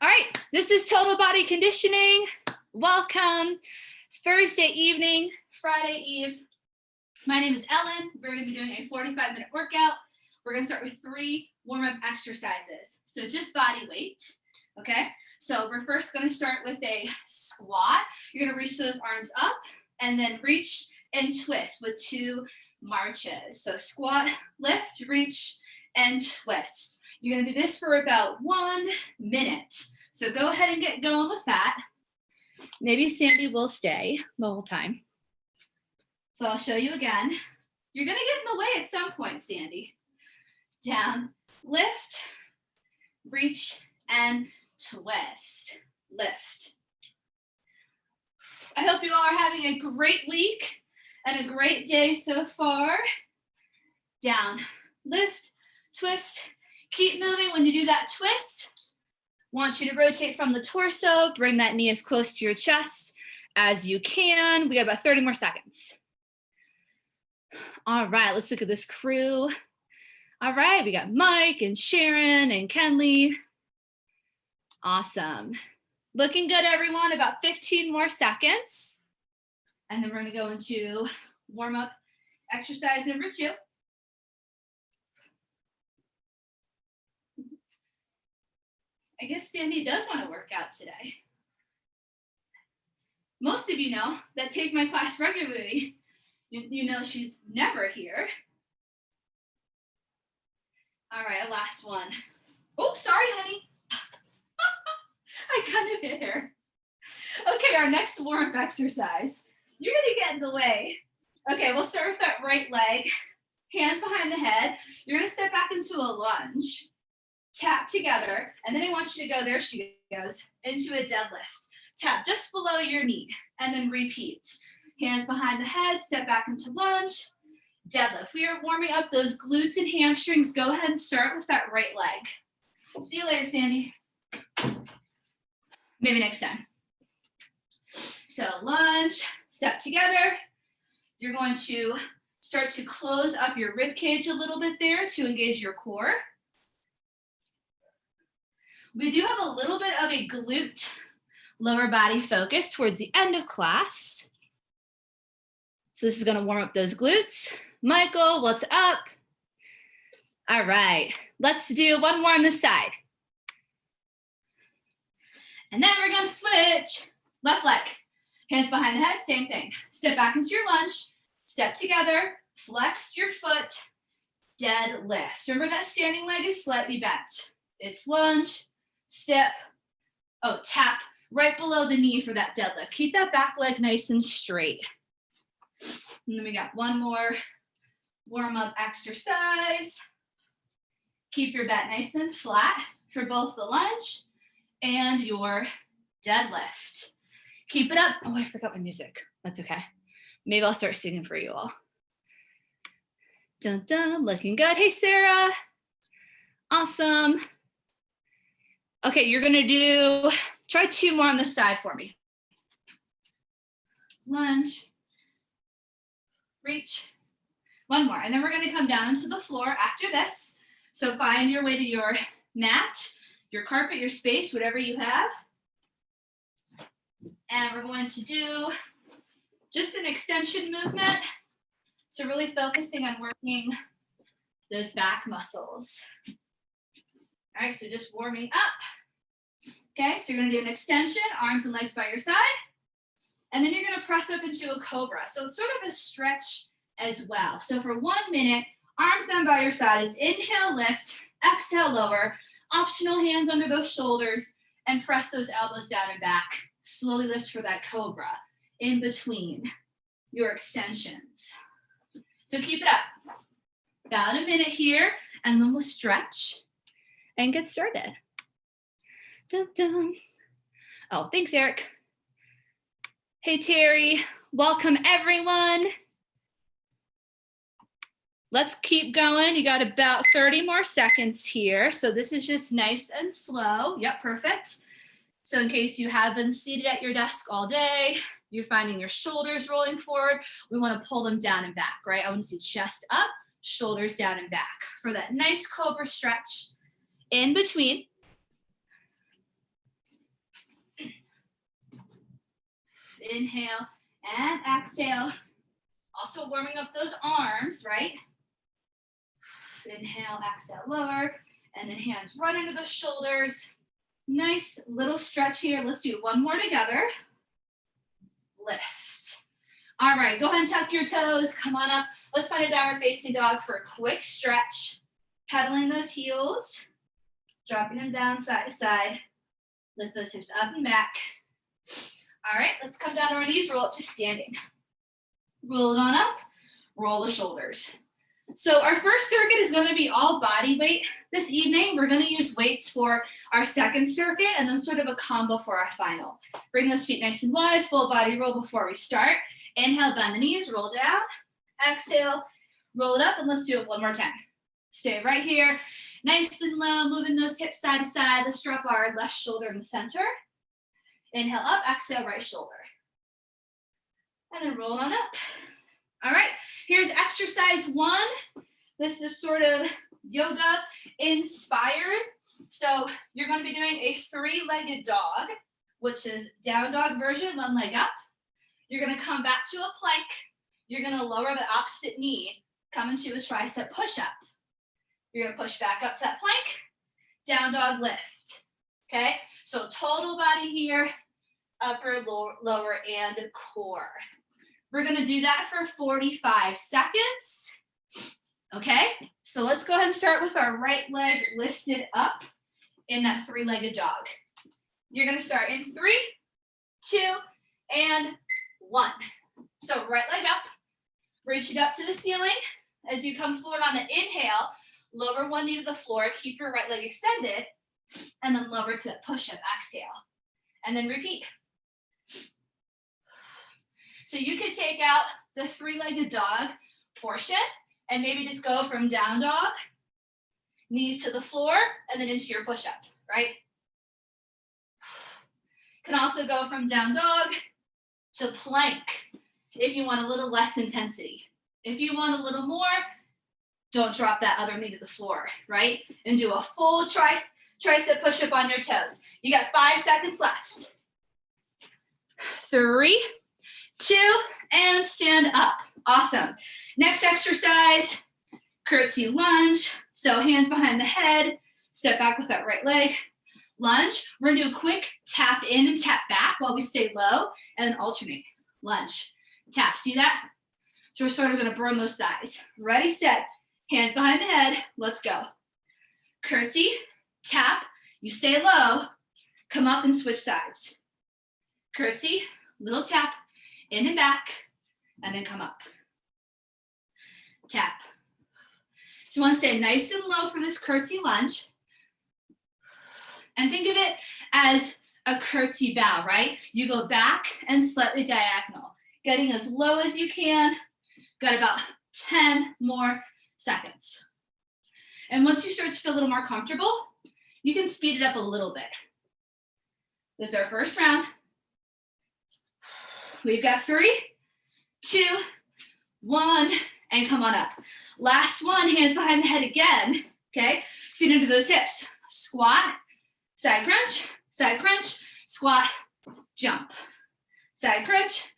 All right, this is Total Body Conditioning. Welcome. Thursday evening, Friday Eve. My name is Ellen. We're going to be doing a 45-minute workout. We're going to start with 3 warm-up exercises. So just body weight, okay? So we're first going to start with a squat. You're going to reach those arms up and then reach and twist with 2 marches. So squat, lift, reach, and twist. You're going to do this for about 1 minute. So go ahead and get going with that. Maybe Sandy will stay the whole time. So I'll show you again. You're going to get in the way at some point, Sandy. Down, lift, reach, and twist. Lift. I hope you all are having a great week and a great day so far. Down, lift, twist. Keep moving when you do that twist. Want you to rotate from the torso, bring that knee as close to your chest as you can. We got about 30 more seconds. All right, let's look at this crew. All right, we got Mike and Sharon and Kenley. Awesome. Looking good, everyone. About 15 more seconds. And then we're gonna go into warm-up exercise number 2. I guess Sandy does want to work out today. Most of you know that take my class regularly. You know she's never here. All right, last one. Oh, sorry, honey. I kind of hit her. Okay, our next warm-up exercise. You're gonna get in the way. Okay, we'll start with that right leg. Hands behind the head. You're gonna step back into a lunge. Tap together, and then I want you to go, there she goes, into a deadlift. Tap just below your knee, and then repeat. Hands behind the head, step back into lunge, deadlift. We are warming up those glutes and hamstrings. Go ahead and start with that right leg. See you later, Sandy. Maybe next time. So lunge, step together. You're going to start to close up your rib cage a little bit there to engage your core. We do have a little bit of a glute lower body focus towards the end of class. So this is going to warm up those glutes. Michael, what's up? All right, let's do one more on this side. And then we're going to switch. Left leg, hands behind the head, same thing. Step back into your lunge, step together, flex your foot, deadlift. Remember that standing leg is slightly bent. It's lunge, step, tap right below the knee for that deadlift. Keep that back leg nice and straight. And then we got one more warm-up exercise. Keep your butt nice and flat for both the lunge and your deadlift. Keep it up. Oh, I forgot my music. That's okay. Maybe I'll start singing for you all. Dun, dun, looking good. Hey, Sarah. Awesome. Okay, you're gonna try 2 more on this side for me. Lunge, reach, 1 more. And then we're gonna come down to the floor after this. So find your way to your mat, your carpet, your space, whatever you have. And we're going to do just an extension movement. So really focusing on working those back muscles. All right, so just warming up. Okay, so you're gonna do an extension, arms and legs by your side. And then you're gonna press up into a cobra. So it's sort of a stretch as well. So for 1 minute, arms down by your side. It's inhale, lift, exhale, lower. Optional hands under those shoulders and press those elbows down and back. Slowly lift for that cobra in between your extensions. So keep it up. About a minute here, and then we'll stretch and get started. Dun, dun. Oh, thanks, Eric. Hey, Terry. Welcome, everyone. Let's keep going. You got about 30 more seconds here. So this is just nice and slow. Yep, perfect. So in case you have been seated at your desk all day, you're finding your shoulders rolling forward, we want to pull them down and back, right? I want to see chest up, shoulders down and back for that nice cobra stretch in between. inhale and exhale. Also warming up those arms, right? Inhale, exhale, lower, and then hands right under the shoulders. Nice little stretch here. Let's do one more together. Lift. All right, go ahead and tuck your toes. Come on up. Let's find a downward facing dog for a quick stretch. Pedaling those heels, dropping them down side to side. Lift those hips up and back. All right, let's come down to our knees, roll up to standing. Roll it on up, roll the shoulders. So our first circuit is going to be all body weight. This evening, we're going to use weights for our second circuit and then sort of a combo for our final. Bring those feet nice and wide, full body roll before we start. Inhale, bend the knees, roll down. Exhale, roll it up, and let's do it one more time. Stay right here, nice and low, moving those hips side to side. Let's drop our left shoulder in the center. Inhale up, exhale, right shoulder. And then roll on up. All right, here's exercise 1. This is sort of yoga inspired. So you're going to be doing a 3-legged dog, which is down dog version, 1 leg up. You're going to come back to a plank. You're going to lower the opposite knee, come into a tricep push-up. You're going to push back up to that plank, down dog lift. Okay, so total body here, upper, lower, and core. We're going to do that for 45 seconds. Okay, so let's go ahead and start with our right leg lifted up in that 3-legged dog. You're going to start in 3, 2, and 1. So right leg up, reach it up to the ceiling. As you come forward on the inhale, lower one knee to the floor, keep your right leg extended, and then lower to that push-up, exhale. And then repeat. So you could take out the 3-legged dog portion and maybe just go from down dog, knees to the floor, and then into your push-up, right? Can also go from down dog to plank if you want a little less intensity. If you want a little more, don't drop that other knee to the floor, right? And do a full tricep push-up on your toes. You got 5 seconds left. 3, 2, and stand up. Awesome. Next exercise, curtsy lunge. So hands behind the head, step back with that right leg. Lunge. We're gonna do a quick tap in and tap back while we stay low, and then alternate. Lunge, tap. See that? So we're sort of gonna burn those thighs. Ready, set. Hands behind the head. Let's go. Curtsy, tap. You stay low. Come up and switch sides. Curtsy, little tap, in and back, and then come up. Tap. So you want to stay nice and low for this curtsy lunge. And think of it as a curtsy bow, right? You go back and slightly diagonal, getting as low as you can. Got about 10 more seconds. And once you start to feel a little more comfortable, you can speed it up a little bit. This is our first round. We've got 3, 2, 1, and come on up. Last one, hands behind the head again, okay? Feet into those hips. Squat, side crunch, squat, jump. Side crunch,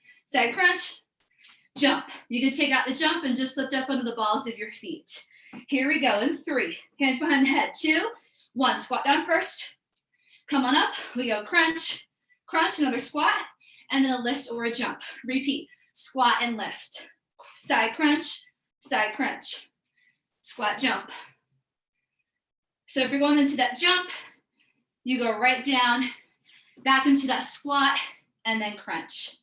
jump. You can take out the jump and just lift up under the balls of your feet. Here we go in 3, hands behind the head, 2, 1, squat down first. Come on up, we go crunch, another squat, and then a lift or a jump. Repeat, squat and lift. Side crunch, squat, jump. So if you're going into that jump, you go right down, back into that squat, and then crunch.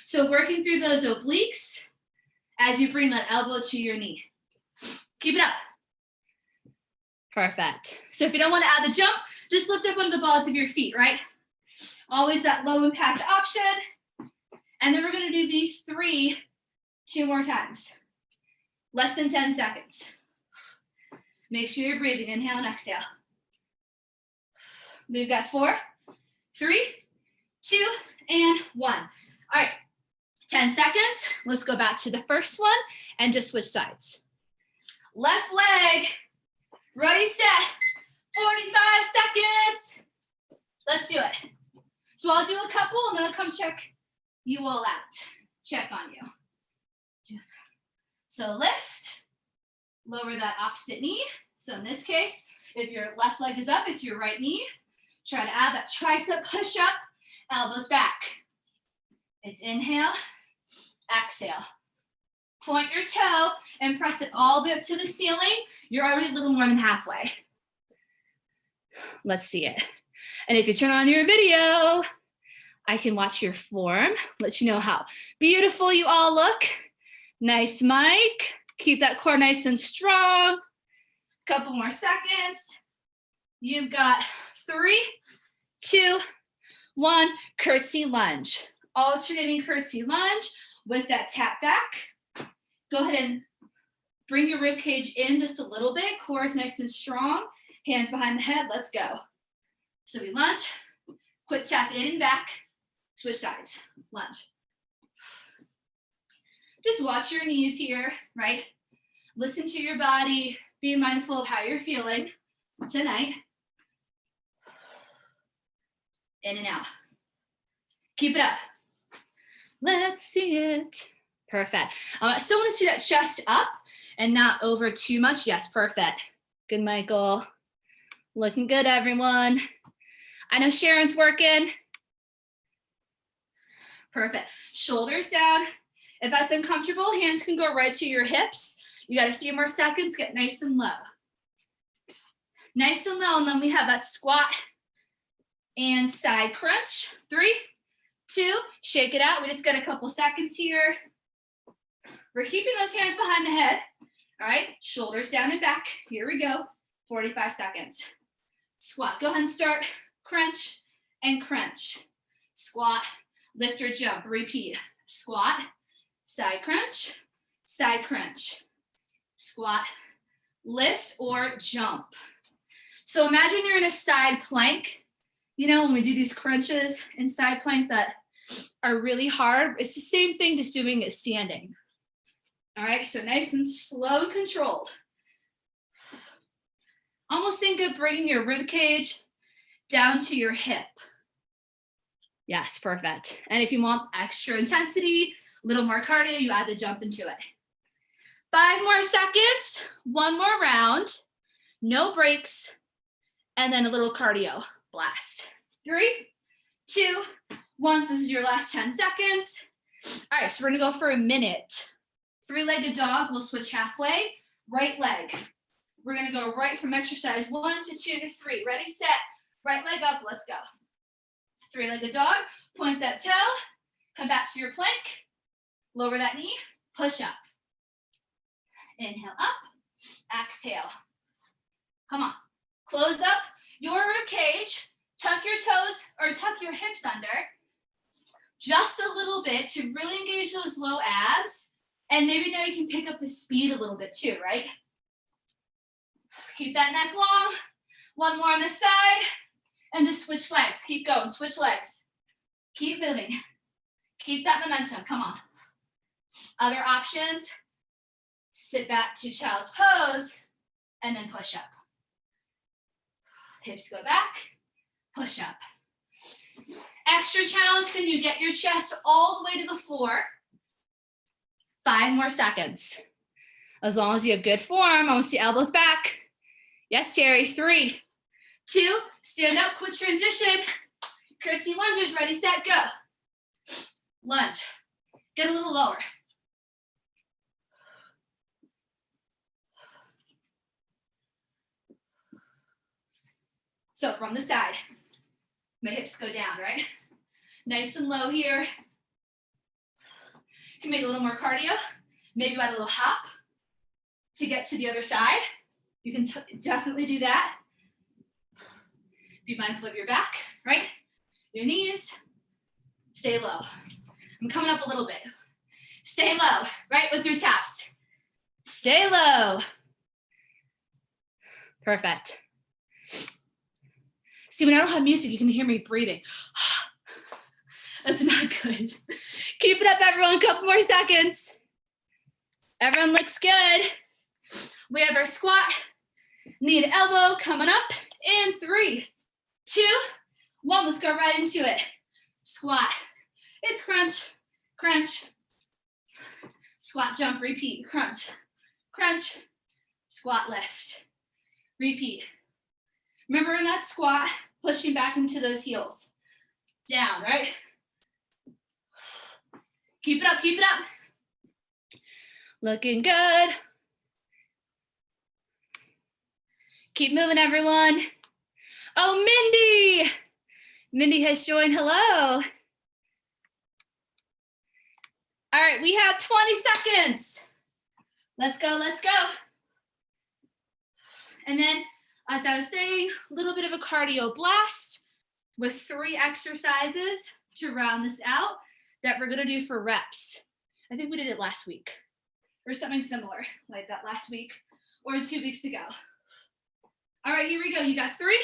So working through those obliques as you bring that elbow to your knee. Keep it up. Perfect. So if you don't want to add the jump, just lift up under the balls of your feet, right? Always that low impact option. And then we're going to do these 3 2 more times. Less than 10 seconds. Make sure you're breathing. Inhale and exhale. We've got 4, 3, 2, and 1. All right, 10 seconds. Let's go back to the first one and just switch sides. Left leg. Ready, set. 45 seconds. Let's do it. So I'll do a couple and then I'll come check you all out. Check on you. So lift, lower that opposite knee. So in this case, if your left leg is up, it's your right knee. Try to add that tricep push up, elbows back. It's inhale, exhale. Point your toe and press it all the way up to the ceiling. You're already a little more than halfway. Let's see it. And if you turn on your video, I can watch your form, let you know how beautiful you all look. Nice mic. Keep that core nice and strong. Couple more seconds. You've got 3, 2, 1. Curtsy lunge. Alternating curtsy lunge with that tap back. Go ahead and bring your rib cage in just a little bit. Core is nice and strong. Hands behind the head. Let's go. So we lunge. Quick tap in and back. Switch sides. Lunge. Just watch your knees here, right? Listen to your body. Be mindful of how you're feeling tonight. In and out. Keep it up. Let's see it. Perfect. I still want to see that chest up and not over too much. Yes, perfect. Good, Michael. Looking good, everyone. I know Sharon's working. Perfect. Shoulders down. If that's uncomfortable, hands can go right to your hips. You got a few more seconds. Get nice and low. Nice and low, and then we have that squat and side crunch. 3, 2, shake it out. We just got a couple seconds here. We're keeping those hands behind the head. All right, shoulders down and back. Here we go. 45 seconds. Squat. Go ahead and start. Crunch and crunch. Squat, lift or jump. Repeat. Squat, side crunch, side crunch. Squat, lift or jump. So imagine you're in a side plank. You know, when we do these crunches in side plank that are really hard, it's the same thing, just doing it standing. All right, so nice and slow and controlled. Almost think of bringing your rib cage down to your hip. Yes, perfect. And if you want extra intensity, a little more cardio, you add the jump into it. 5 more seconds, 1 more round, no breaks, and then a little cardio blast. 3, 2, 1. So this is your last 10 seconds. All right, so we're gonna go for a minute. 3-legged dog, we'll switch halfway. Right leg. We're gonna go right from exercise 1 to 2 to 3. Ready, set, right leg up, let's go. 3-legged dog, point that toe, come back to your plank, lower that knee, push up. Inhale up, exhale. Come on, close up your rib cage, tuck your toes or tuck your hips under just a little bit to really engage those low abs. And maybe now you can pick up the speed a little bit too, right? Keep that neck long. 1 more on this side. And just switch legs. Keep going. Switch legs. Keep moving. Keep that momentum. Come on. Other options. Sit back to child's pose. And then push up. Hips go back. Push up. Extra challenge. Can you get your chest all the way to the floor? 5 more seconds. As long as you have good form, I want to see elbows back. Yes, Terry. 3, 2, stand up, quick transition. Curtsy lunges, ready, set, go. Lunge. Get a little lower. So from the side, my hips go down, right? Nice and low here. You can make a little more cardio. Maybe add a little hop to get to the other side. You can definitely do that. Be mindful of your back, right? Your knees. Stay low. I'm coming up a little bit. Stay low, right, with your taps. Stay low. Perfect. See, when I don't have music, you can hear me breathing. That's not good. Keep it up, everyone. Couple more seconds. Everyone looks good. We have our squat, knee to elbow coming up in 3, 2, 1. Let's go right into it. Squat. It's crunch. crunch, squat, jump, repeat, crunch, crunch, squat, lift, repeat. Remember in that squat, pushing back into those heels. Down, right? Keep it up, keep it up. Looking good. Keep moving, everyone. Oh, Mindy. Mindy has joined, hello. All right, we have 20 seconds. Let's go, let's go. And then, as I was saying, a little bit of a cardio blast with 3 exercises to round this out that we're gonna do for reps. I think we did it last week or something similar like that last week or 2 weeks ago. All right, here we go. You got 3,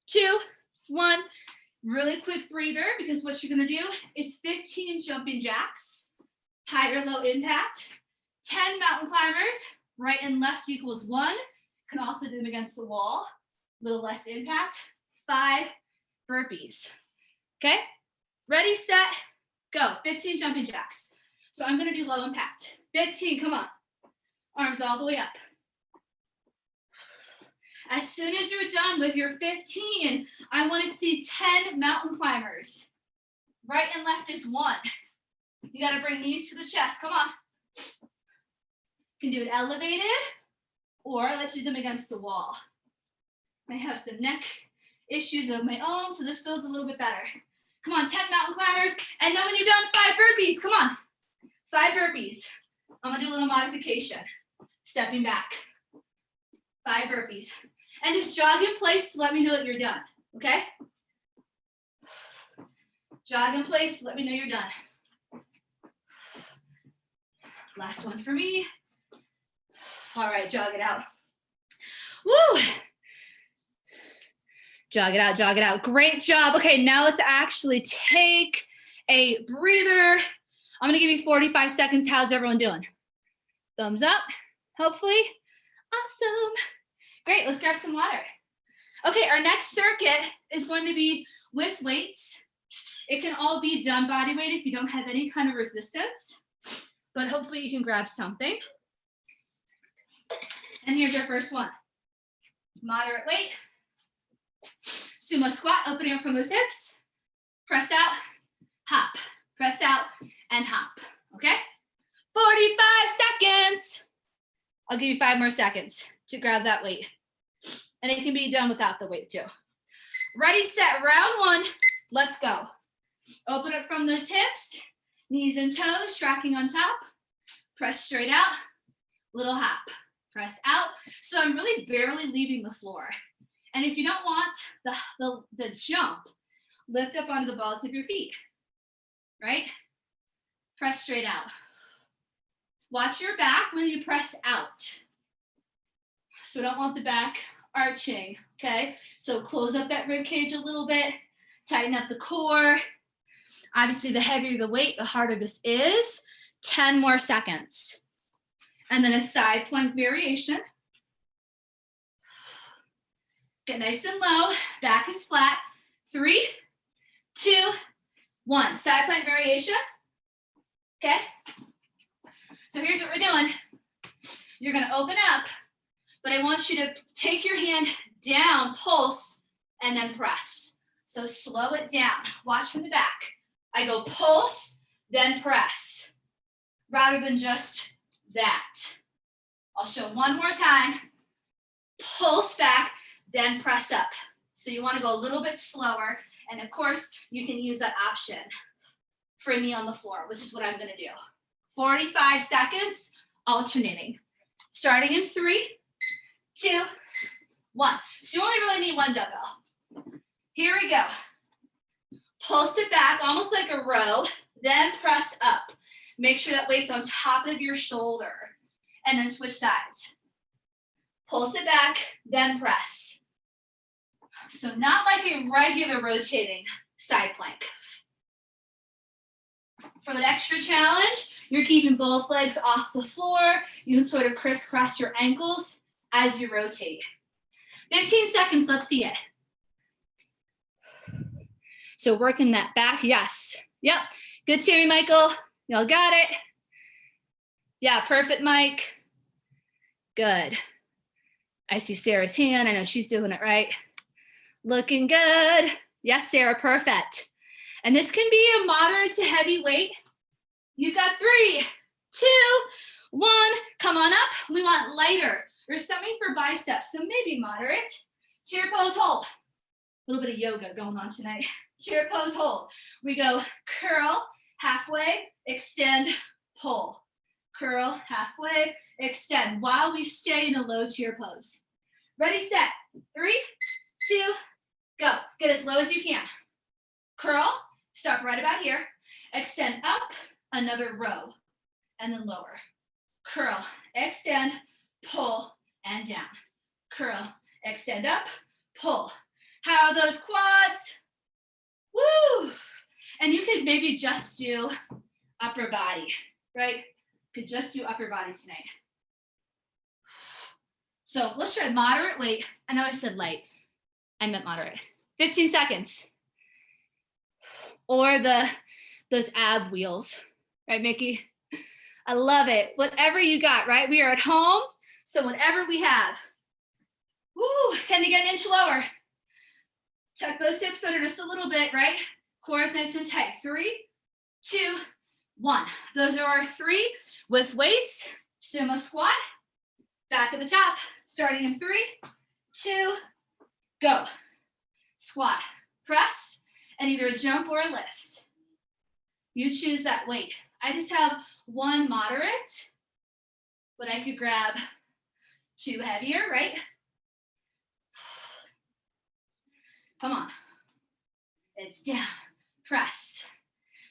2, 1. Really quick breather, because what you're gonna do is 15 jumping jacks, high or low impact, 10 mountain climbers, right and left equals 1. Can also do them against the wall, a little less impact, 5 burpees. Okay, ready, set, go. 15 jumping jacks. So I'm gonna do low impact. 15, come on. Arms all the way up. As soon as you're done with your 15, I want to see 10 mountain climbers. Right and left is 1. You got to bring knees to the chest. Come on. You can do it elevated, or let's do them against the wall. I have some neck issues of my own, so this feels a little bit better. Come on, 10 mountain climbers. And then when you're done, 5 burpees. Come on. 5 burpees. I'm going to do a little modification. Stepping back. 5 burpees. And just jog in place to let me know that you're done, okay? Jog in place to let me know you're done. Last one for me. All right, jog it out. Woo! Jog it out, jog it out. Great job. Okay, now let's actually take a breather. I'm gonna give you 45 seconds. How's everyone doing? Thumbs up, hopefully. Awesome. Great, let's grab some water. Okay, our next circuit is going to be with weights. It can all be done body weight if you don't have any kind of resistance, but hopefully you can grab something. And here's our first one. Moderate weight. Sumo squat, opening up from those hips. Press out, hop. Press out and hop, okay? 45 seconds. I'll give you 5 more seconds to grab that weight. And it can be done without the weight too. Ready, set, round 1. Let's go. Open up from those hips, knees and toes, tracking on top. Press straight out, little hop. Press out. So I'm really barely leaving the floor. And if you don't want the jump, lift up onto the balls of your feet, right? Press straight out. Watch your back when you press out. So I don't want the back arching, okay? So close up that rib cage a little bit, tighten up the core. Obviously, the heavier the weight, the harder this is. 10 more seconds. And then a side plank variation. Get nice and low, back is flat. 3, 2, 1. Side plank variation, okay? So here's what we're doing. You're gonna open up, but I want you to take your hand down, pulse, and then press. So slow it down. Watch from the back. I go pulse, then press, rather than just that. I'll show one more time. Pulse back, then press up. So you want to go a little bit slower. And of course, you can use that option for knee on the floor, which is what I'm going to do. 45 seconds, alternating. Starting in 3, 2, 1. So you only really need 1 dumbbell. Here we go. Pulse it back, almost like a row, then press up. Make sure that weight's on top of your shoulder, and then switch sides. Pulse it back, then press. So not like a regular rotating side plank. For that extra challenge, you're keeping both legs off the floor. You can sort of crisscross your ankles as you rotate. 15 seconds, let's see it. So working that back, yes. Yep, Good, Terry Michael. Y'all got it? Yeah, perfect, Mike. Good. I see Sarah's hand. I know she's doing it right. Looking good. Yes, Sarah, perfect. And this can be a moderate to heavy weight. You got 3, 2, 1. Come on up. We want lighter. You're something for biceps, so maybe moderate. Chair pose, hold. A little bit of yoga going on tonight. Chair pose, hold. We go curl, halfway, extend, pull. Curl, halfway, extend, while we stay in a low chair pose. Ready, set, 3, 2, go. Get as low as you can. Curl, stop right about here. Extend up, another row, and then lower. Curl, extend, pull, and down. Curl, extend up, pull. How are those quads? Woo! And you could maybe just do upper body, right? Could just do upper body tonight. So let's try moderate weight. I know I said light. I meant moderate. 15 seconds. Or those ab wheels, right, Mickey? I love it. Whatever you got, right? We are at home, so whatever we have. Woo! Can you get an inch lower? Tuck those hips under just a little bit, right? Core is nice and tight. 3, 2, 1. Those are our 3 with weights. Sumo squat. Back at the top. Starting in 3, 2, go. Squat, press, and either a jump or a lift. You choose that weight. I just have 1 moderate, but I could grab 2 heavier, right? Come on. It's down. Press.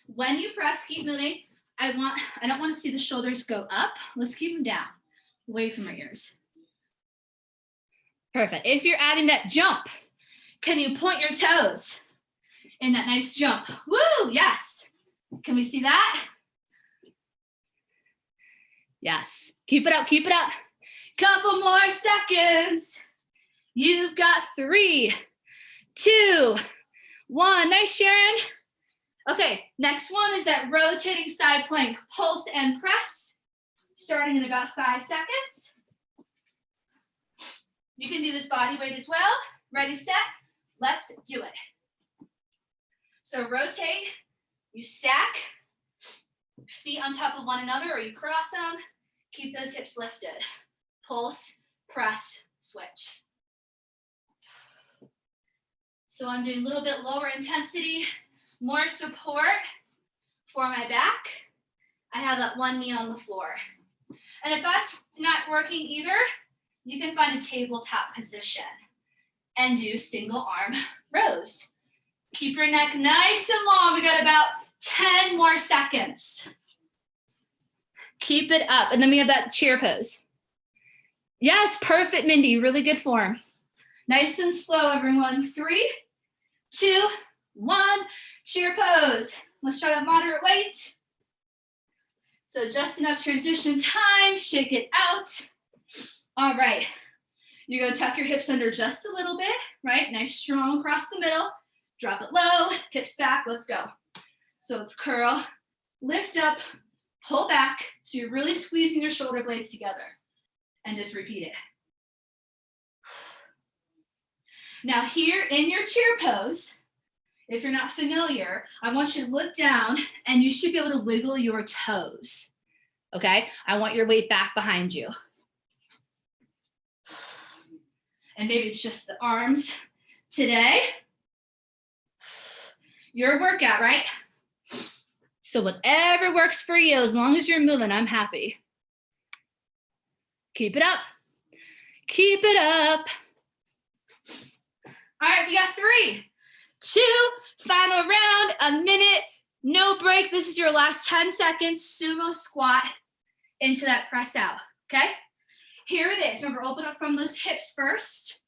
When you press, keep moving. I don't want to see the shoulders go up. Let's keep them down, away from our ears. Perfect. If you're adding that jump, can you point your toes in that nice jump? Woo, yes. Can we see that? Yes. Keep it up, keep it up. Couple more seconds. You've got 3, 2, 1. Nice, Sharon. Okay, next one is that rotating side plank. Pulse and press, starting in about 5 seconds. You can do this body weight as well. Ready, set, let's do it. So rotate, you stack, feet on top of one another or you cross them. Keep those hips lifted. Pulse, press, switch. So I'm doing a little bit lower intensity, more support for my back. I have that one knee on the floor. And if that's not working either, you can find a tabletop position and do single arm rows. Keep your neck nice and long. We got about 10 more seconds. Keep it up. And then we have that chair pose. Yes, perfect, Mindy. Really good form. Nice and slow, everyone. 3, 2, 1. Chair pose. Let's try that moderate weight. So just enough transition time. Shake it out. All right. You're going to tuck your hips under just a little bit, right? Nice, strong across the middle. Drop it low. Hips back. Let's go. So it's curl, lift up, pull back. So you're really squeezing your shoulder blades together. And just repeat it. Now here in your chair pose, if you're not familiar, I want you to look down and you should be able to wiggle your toes. Okay? I want your weight back behind you. And maybe it's just the arms today. Your workout, right? So whatever works for you, as long as you're moving, I'm happy. Keep it up. Keep it up. All right, we got 3, 2, final round, a minute, no break. This is your last 10 seconds, sumo squat into that press out, okay? Here it is. Remember, open up from those hips first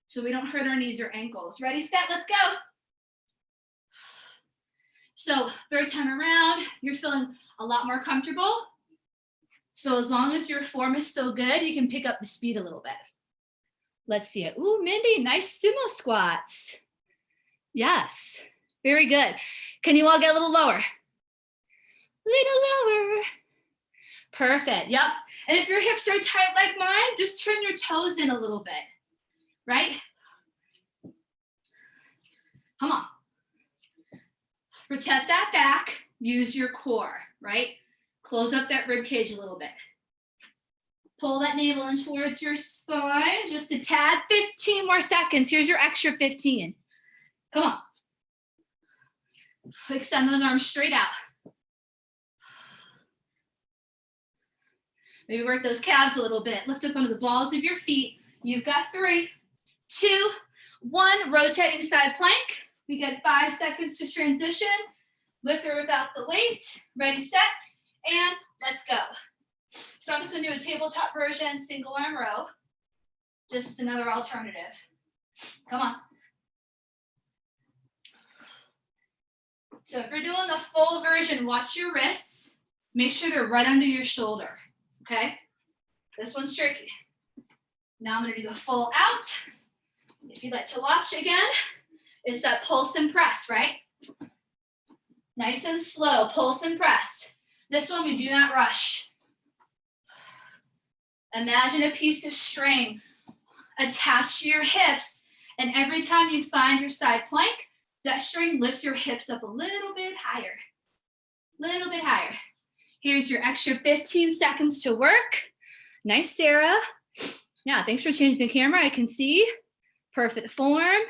so we don't hurt our knees or ankles. Ready, set, let's go. So third time around, you're feeling a lot more comfortable. So as long as your form is still good, you can pick up the speed a little bit. Let's see it. Ooh, Mindy, nice sumo squats. Yes, very good. Can you all get a little lower? little lower. Perfect, yep. And if your hips are tight like mine, just turn your toes in a little bit, right? Come on. Protect that back, use your core, right? Close up that rib cage a little bit. Pull that navel in towards your spine, just a tad, 15 more seconds. Here's your extra 15. Come on. Extend those arms straight out. Maybe work those calves a little bit. Lift up under the balls of your feet. You've got 3, 2, 1. Rotating side plank. We get 5 seconds to transition. With or without the weight. Ready, set, and let's go. So I'm just gonna do a tabletop version, single arm row. Just another alternative. Come on. So if you're doing the full version, watch your wrists. Make sure they're right under your shoulder, okay? This one's tricky. Now I'm gonna do the full out. If you'd like to watch again, it's that pulse and press, right? Nice and slow, pulse and press. This one we do not rush. Imagine a piece of string attached to your hips, and every time you find your side plank, that string lifts your hips up a little bit higher. Little bit higher. Here's your extra 15 seconds to work. Nice, Sarah. Yeah, thanks for changing the camera. I can see. Perfect form.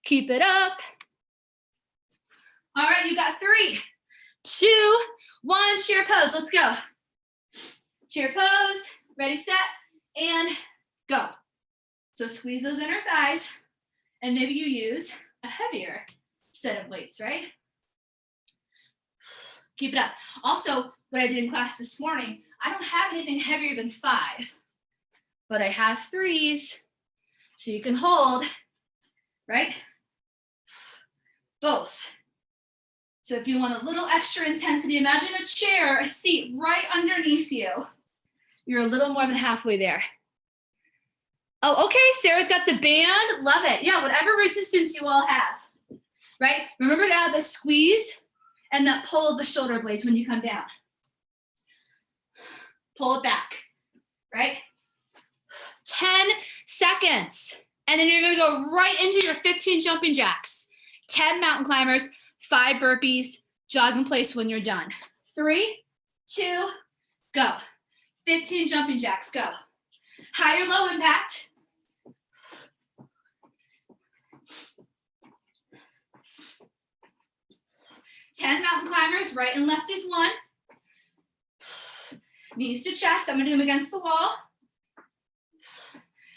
Keep it up. All right, you got 3, 2, 1. Chair pose. Let's go. Chair pose. Ready, set, and go. So squeeze those inner thighs, and maybe you use a heavier set of weights, right? Keep it up. Also, what I did in class this morning, I don't have anything heavier than 5, but I have 3s, so you can hold, right? Both. So if you want a little extra intensity, imagine a chair, a seat right underneath you. You're a little more than halfway there. Oh, okay, Sarah's got the band. Love it. Yeah, whatever resistance you all have, right? Remember to add the squeeze and that pull of the shoulder blades when you come down. Pull it back, right? 10 seconds. And then you're gonna go right into your 15 jumping jacks, 10 mountain climbers, 5 burpees, jog in place when you're done. 3, 2, go. 15 jumping jacks, go. High or low impact. Ten mountain climbers, right and left is 1. Knees to chest, I'm gonna do them against the wall.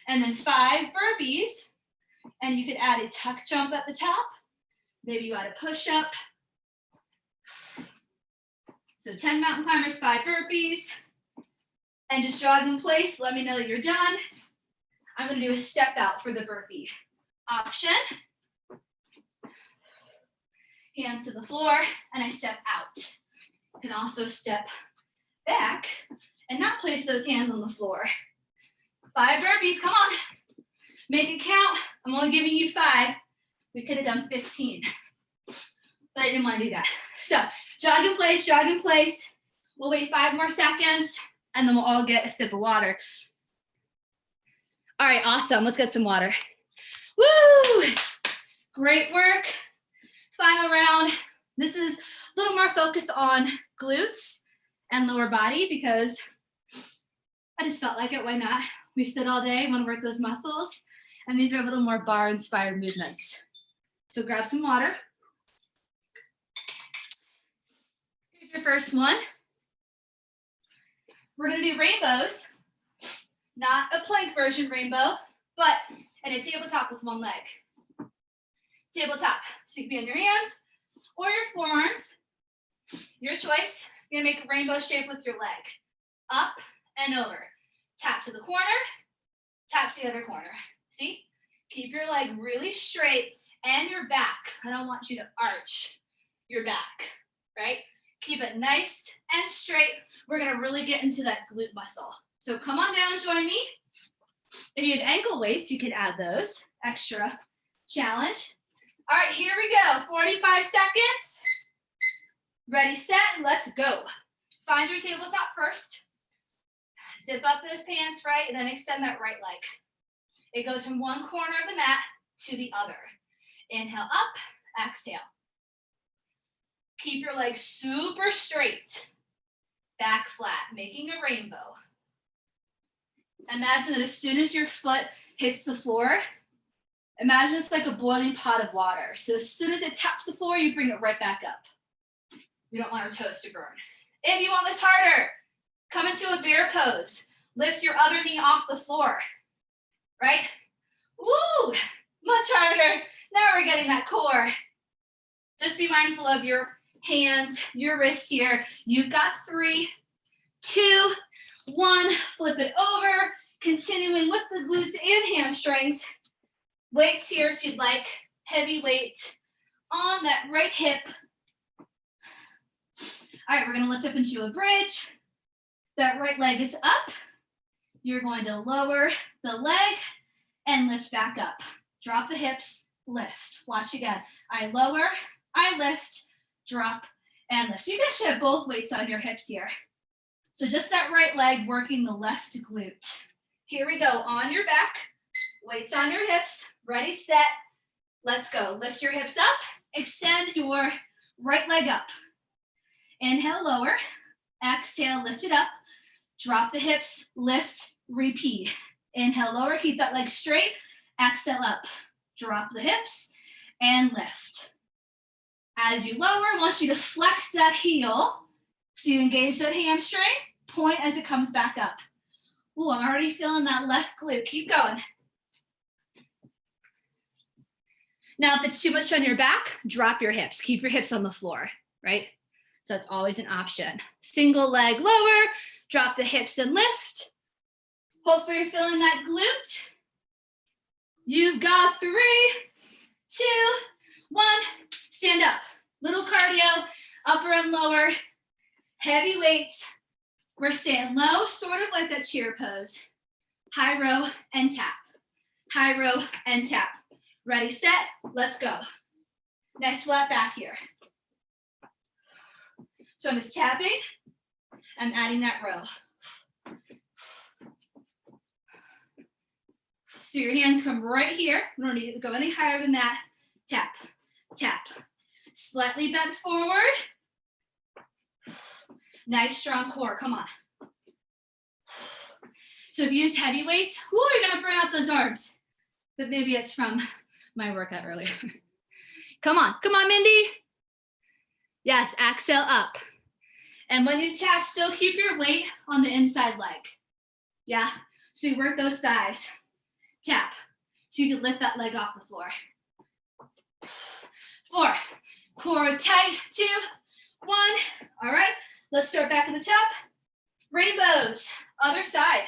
And then 5 burpees. And you could add a tuck jump at the top. Maybe you add a push up. So 10 mountain climbers, 5 burpees. And just jog in place. Let me know that you're done. I'm gonna do a step out for the burpee option. Hands to the floor, and I step out. You can also step back and not place those hands on the floor. 5 burpees, come on. Make it count. I'm only giving you 5. We could have done 15, but I didn't want to do that. So jog in place, jog in place. We'll wait 5 more seconds, and then we'll all get a sip of water. All right, awesome. Let's get some water. Woo! Great work. Final round. This is a little more focused on glutes and lower body because I just felt like it. Why not? We sit all day, want to work those muscles, and these are a little more bar-inspired movements. So grab some water. Here's your first one. We're going to do rainbows, not a plank version rainbow, but in a tabletop with 1 leg. Tabletop. So you can be on your hands or your forearms. Your choice. You're going to make a rainbow shape with your leg. Up and over. Tap to the corner, tap to the other corner. See? Keep your leg really straight and your back. I don't want you to arch your back, right? Keep it nice and straight. We're going to really get into that glute muscle. So come on down, join me. If you have ankle weights, you can add those. Extra challenge. All right, here we go. 45 seconds. Ready, set, let's go. Find your tabletop first. Zip up those pants, right? And then extend that right leg. It goes from one corner of the mat to the other. Inhale up, exhale. Keep your legs super straight. Back flat, making a rainbow. Imagine that as soon as your foot hits the floor, imagine it's like a boiling pot of water. So as soon as it taps the floor, you bring it right back up. We don't want our toes to burn. If you want this harder, come into a bear pose. Lift your other knee off the floor, right? Woo, much harder. Now we're getting that core. Just be mindful of your hands, your wrists here. You've got 3, 2, 1. Flip it over, continuing with the glutes and hamstrings. Weights here if you'd like. Heavy weight on that right hip. All right, we're gonna lift up into a bridge. That right leg is up. You're going to lower the leg and lift back up. Drop the hips, lift. Watch again. I lower, I lift, drop, and lift. So you can actually have both weights on your hips here. So just that right leg working the left glute. Here we go, on your back, weights on your hips, ready, set, let's go. Lift your hips up, extend your right leg up. Inhale, lower, exhale, lift it up, drop the hips, lift, repeat. Inhale, lower, keep that leg straight, exhale up, drop the hips, and lift. As you lower, I want you to flex that heel, so you engage that hamstring, point as it comes back up. Ooh, I'm already feeling that left glute, keep going. Now, if it's too much on your back, drop your hips, keep your hips on the floor, right? So that's always an option. Single leg lower, drop the hips and lift. Hopefully you're feeling that glute. You've got 3, 2, 1, stand up. Little cardio, upper and lower, heavy weights. We're staying low, sort of like that cheer pose. High row and tap. High row and tap. Ready, set, let's go. Nice flat back here. So I'm just tapping, I'm adding that row. So your hands come right here. We don't need to go any higher than that. Tap, tap. Slightly bent forward. Nice strong core, come on. So if you use heavy weights, you're gonna burn out those arms. But maybe it's from my workout earlier. Come on, Mindy. Yes, exhale up. And when you tap, still keep your weight on the inside leg. Yeah, so you work those thighs. Tap, so you can lift that leg off the floor. 4, core tight, 2, 1. All right, let's start back at the top. Rainbows, other side.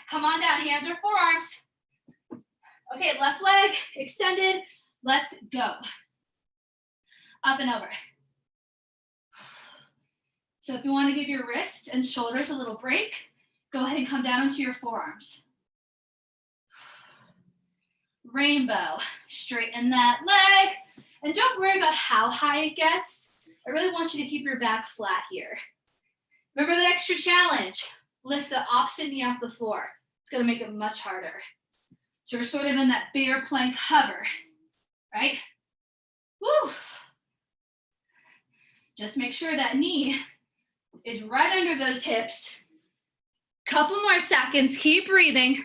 Come on down, hands or forearms. Okay, left leg extended, let's go. Up and over. So if you want to give your wrists and shoulders a little break, go ahead and come down onto your forearms. Rainbow, straighten that leg. And don't worry about how high it gets. I really want you to keep your back flat here. Remember that extra challenge. Lift the opposite knee off the floor. It's gonna make it much harder. So we're sort of in that bear plank hover, right? Woo. Just make sure that knee is right under those hips. Couple more seconds, keep breathing.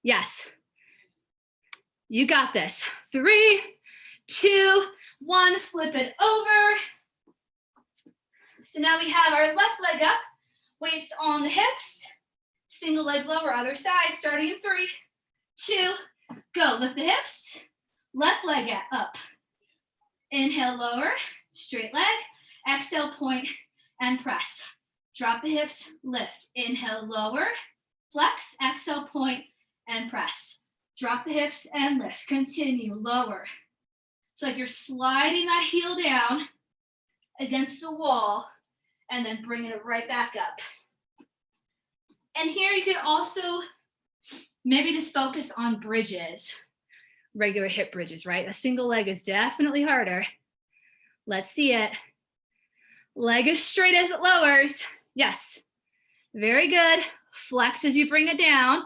Yes, you got this. 3, 2, 1, flip it over. So now we have our left leg up, weights on the hips, single leg lower, other side, starting in 3, 2, go. Lift the hips, left leg up. Inhale, lower, straight leg. Exhale, point and press. Drop the hips, lift. Inhale, lower, flex. Exhale, point and press. Drop the hips and lift. Continue, lower. It's like you're sliding that heel down against the wall and then bringing it right back up. And here you can also maybe just focus on bridges, regular hip bridges, right? A single leg is definitely harder. Let's see it. Leg as straight as it lowers. Yes. Very good. Flex as you bring it down.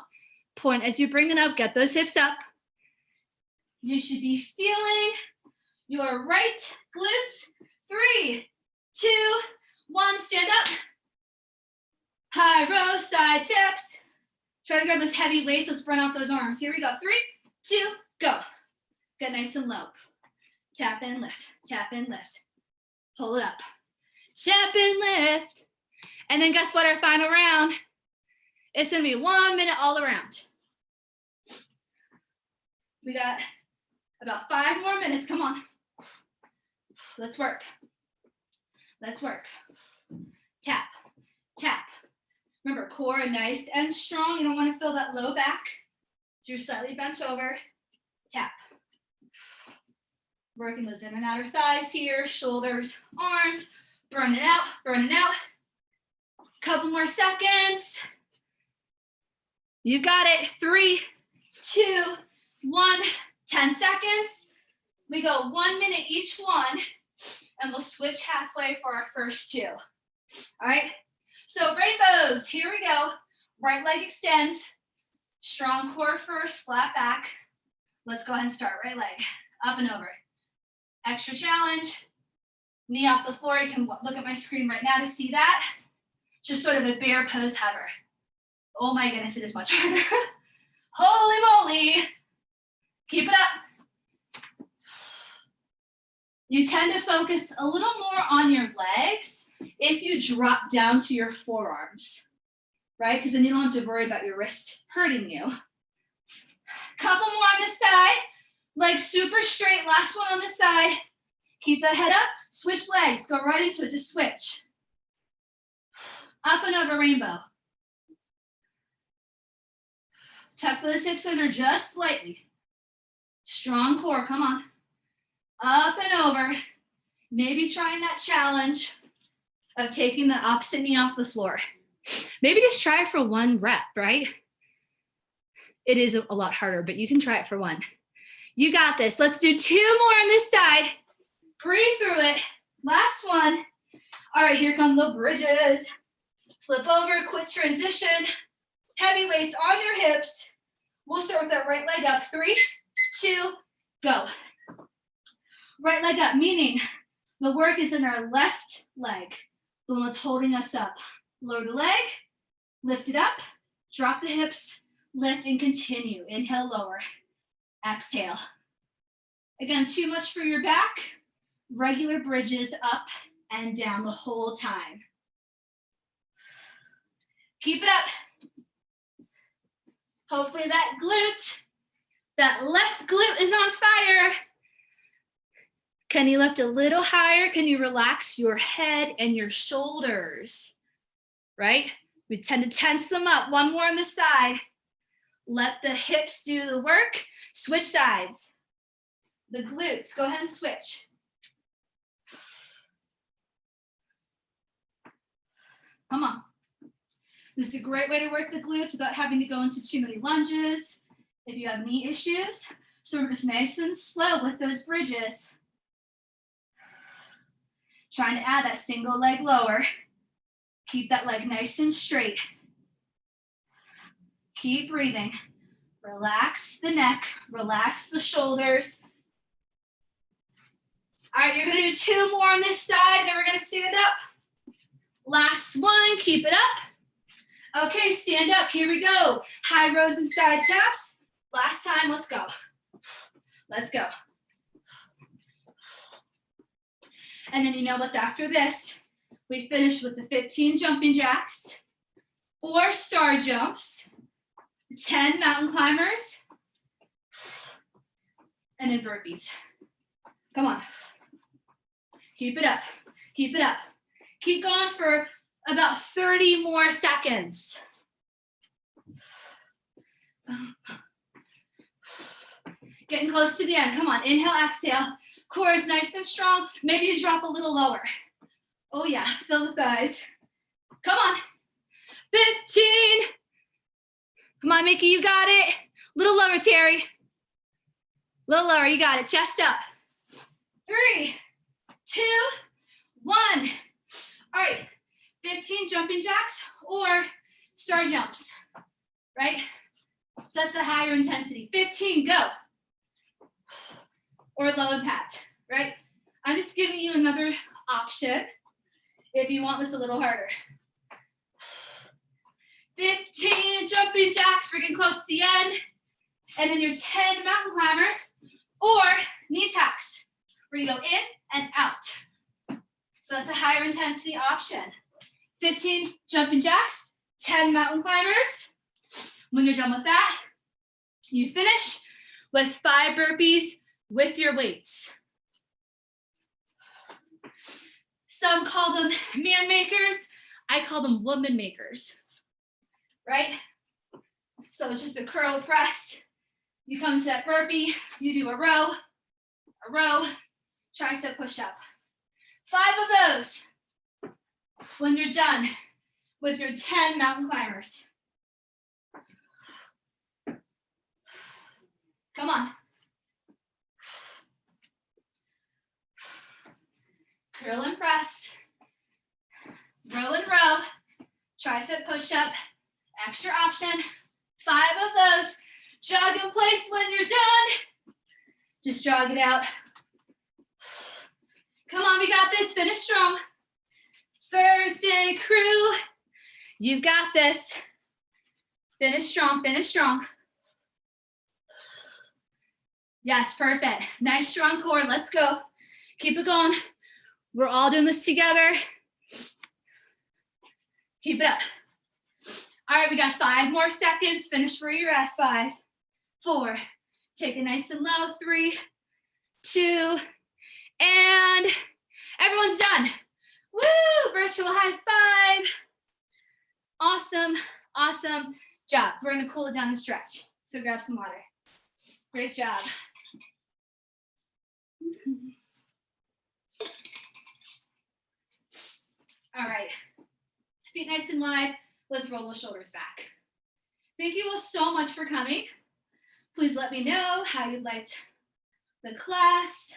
Point as you bring it up. Get those hips up. You should be feeling your right glutes. 3, 2, 1. Stand up. High row, side tips. Try to grab those heavy weights. Let's run off those arms. Here we go. 3, 2, go. Get nice and low. Tap and lift. Tap and lift. Pull it up. Tap and lift. And then guess what? Our final round. It's going to be 1 minute all around. We got about 5 more minutes. Come on. Let's work. Let's work. Tap, tap. Remember, core nice and strong. You don't want to feel that low back. So you're slightly bent over. Tap. Working those in and outer thighs here. Shoulders, arms. Burn it out, burn it out. Couple more seconds. You got it. 3, 2, 1. 10 seconds. We go 1 minute each one, and we'll switch halfway for our first 2. All right? So rainbows, here we go. Right leg extends. Strong core first, flat back. Let's go ahead and start. Right leg, up and over. Extra challenge. Knee off the floor. You can look at my screen right now to see that. Just sort of a bear pose hover. Oh my goodness, it is much harder. Holy moly. Keep it up. You tend to focus a little more on your legs if you drop down to your forearms, right? Because then you don't have to worry about your wrist hurting you. Couple more on this side. Legs super straight. Last one on this side. Keep that head up. Switch legs. Go right into it. Just switch. Up and over rainbow. Tuck those hips under just slightly. Strong core. Come on. Up and over. Maybe trying that challenge of taking the opposite knee off the floor. Maybe just try it for 1 rep, right? It is a lot harder, but you can try it for 1. You got this. Let's do 2 more on this side. Breathe through it. Last one. All right, here come the bridges. Flip over, quick transition. Heavy weights on your hips. We'll start with that right leg up. 3, 2, go. Right leg up, meaning the work is in our left leg, the one that's holding us up. Lower the leg, lift it up, drop the hips, lift and continue. Inhale, lower, exhale. Again, too much for your back. Regular bridges up and down the whole time. Keep it up. Hopefully that glute, that left glute is on fire. Can you lift a little higher? Can you relax your head and your shoulders, right? We tend to tense them up. 1 more on the side. Let the hips do the work. Switch sides. The glutes, go ahead and switch. Come on. This is a great way to work the glutes without having to go into too many lunges if you have knee issues. So we're just nice and slow with those bridges. Trying to add that single leg lower. Keep that leg nice and straight. Keep breathing. Relax the neck, relax the shoulders. All right, you're gonna do 2 more on this side, then we're gonna stand up. Last one, keep it up. Okay, stand up, here we go. High rows and side taps. Last time, let's go. Let's go. And then you know what's after this. We finish with the 15 jumping jacks, 4 star jumps, 10 mountain climbers, and then burpees. Come on. Keep it up. Keep it up. Keep going for about 30 more seconds. Getting close to the end. Come on. Inhale, exhale. Core is nice and strong. Maybe you drop a little lower. Oh yeah, feel the thighs. Come on. 15. Come on, Mickey, you got it. Little lower, Terry. Little lower, you got it. Chest up. 3, 2, 1. All right, 15 jumping jacks or star jumps, right? So that's a higher intensity. 15, go. Or low impact, right? I'm just giving you another option if you want this a little harder. 15 jumping jacks, we're getting close to the end. And then your 10 mountain climbers or knee tucks, where you go in and out. So that's a higher intensity option. 15 jumping jacks, 10 mountain climbers. When you're done with that, you finish with 5 burpees with your weights. Some call them man makers. I call them woman makers, right? So it's just a curl press. You come to that burpee, you do a row, tricep push up. 5 of those when you're done with your 10 mountain climbers. Come on. Curl and press, row and row, tricep push up, extra option. 5 of those. Jog in place when you're done. Just jog it out. Come on, we got this. Finish strong. Thursday crew, you got this. Finish strong, finish strong. Yes, perfect. Nice strong core. Let's go. Keep it going. We're all doing this together. Keep it up. All right, we got 5 more seconds. Finish where you're at. 5, 4. Take it nice and low. 3, 2, and everyone's done. Woo! Virtual high 5. Awesome, awesome job. We're gonna cool it down and stretch. So grab some water. Great job. All right, feet nice and wide. Let's roll those shoulders back. Thank you all so much for coming. Please let me know how you liked the class.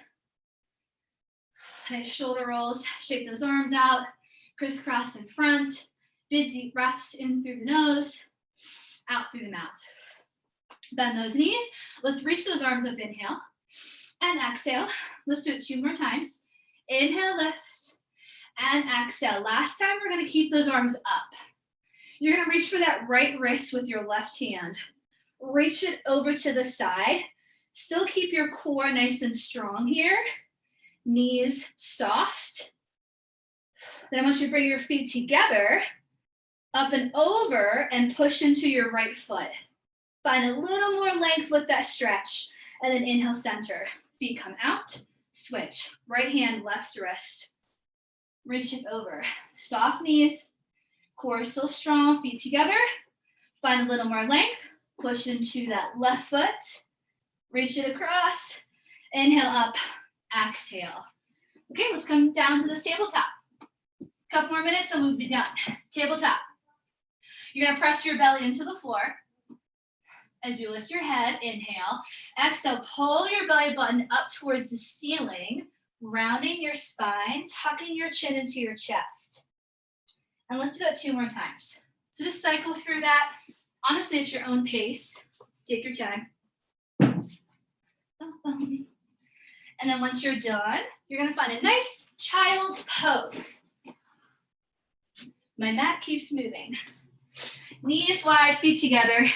Nice shoulder rolls, shake those arms out, crisscross in front, big deep breaths in through the nose, out through the mouth. Bend those knees. Let's reach those arms up, inhale, and exhale. Let's do it 2 more times. Inhale, lift, and exhale. Last time, we're gonna keep those arms up. You're gonna reach for that right wrist with your left hand. Reach it over to the side. Still keep your core nice and strong here. Knees soft. Then I want you to bring your feet together, up and over, and push into your right foot. Find a little more length with that stretch. And then inhale, center. Feet come out, switch. Right hand, left wrist. Reach it over. Soft knees, core still strong, feet together. Find a little more length. Push into that left foot. Reach it across. Inhale up, exhale. Okay, let's come down to this tabletop. Couple more minutes and we'll be done. Tabletop. You're gonna press your belly into the floor. As you lift your head, inhale. Exhale, pull your belly button up towards the ceiling, rounding your spine, tucking your chin into your chest. And let's do that 2 more times. So just cycle through that. Honestly, it's your own pace. Take your time. And then once you're done, you're gonna find a nice child's pose. My mat keeps moving. Knees wide, feet together.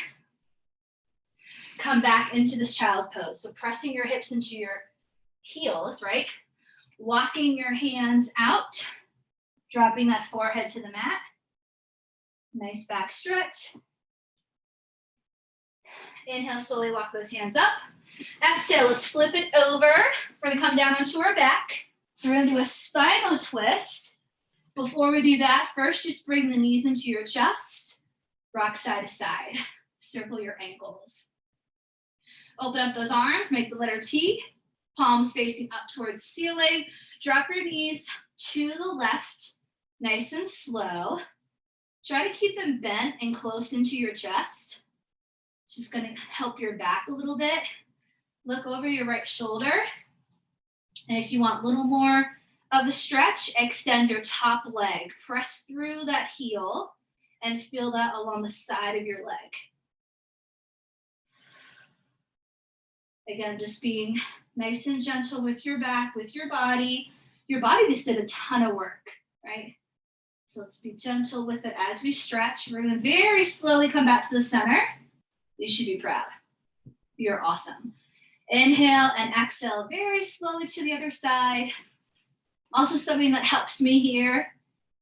Come back into this child pose. So pressing your hips into your heels, right? Walking your hands out, dropping that forehead to the mat. Nice back stretch. Inhale, slowly walk those hands up. Exhale, let's flip it over. We're gonna come down onto our back. So we're gonna do a spinal twist. Before we do that, first just bring the knees into your chest. Rock side to side. Circle your ankles. Open up those arms, make the letter T. Palms facing up towards the ceiling. Drop your knees to the left, nice and slow. Try to keep them bent and close into your chest. Just gonna help your back a little bit. Look over your right shoulder. And if you want a little more of a stretch, extend your top leg. Press through that heel and feel that along the side of your leg. Again, just being nice and gentle with your back, with your body. Your body just did a ton of work, right? So let's be gentle with it as we stretch. We're gonna very slowly come back to the center. You should be proud. You're awesome. Inhale and exhale very slowly to the other side. Also something that helps me here,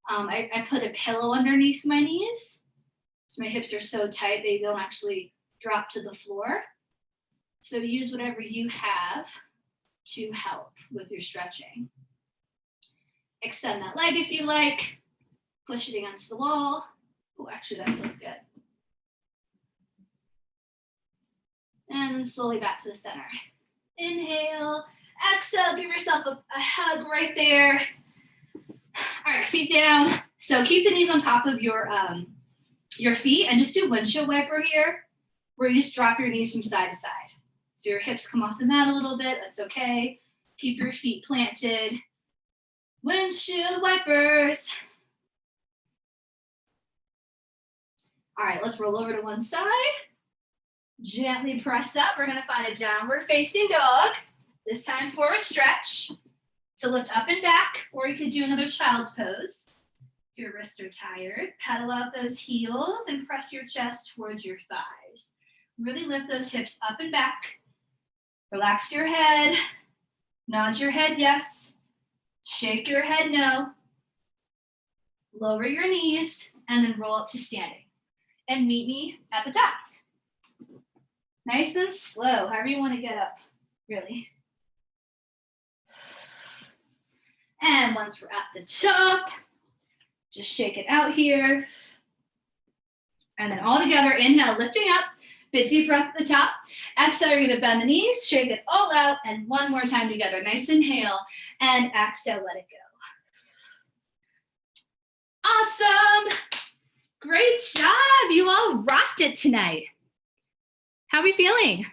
I put a pillow underneath my knees. So my hips are so tight, they don't actually drop to the floor. So use whatever you have to help with your stretching. Extend that leg if you like. Push it against the wall. Oh, actually that feels good. And then slowly back to the center. Inhale, exhale, give yourself a hug right there. All right, feet down. So keep the knees on top of your feet and just do windshield wiper here, where you just drop your knees from side to side. So your hips come off the mat a little bit, that's okay. Keep your feet planted. Windshield wipers. All right, let's roll over to one side. Gently press up. We're gonna find a downward facing dog. This time for a stretch. So lift up and back, or you could do another child's pose. If your wrists are tired, pedal out those heels and press your chest towards your thighs. Really lift those hips up and back. Relax your head. Nod your head yes. Shake your head no. Lower your knees and then roll up to standing. And meet me at the top. Nice and slow, however you want to get up, really. And once we're at the top, just shake it out here. And then all together, inhale, lifting up, bit deep breath at the top. Exhale, you're gonna bend the knees, shake it all out, and one more time together. Nice inhale, and exhale, let it go. Awesome. Great job. You all rocked it tonight. How are we feeling?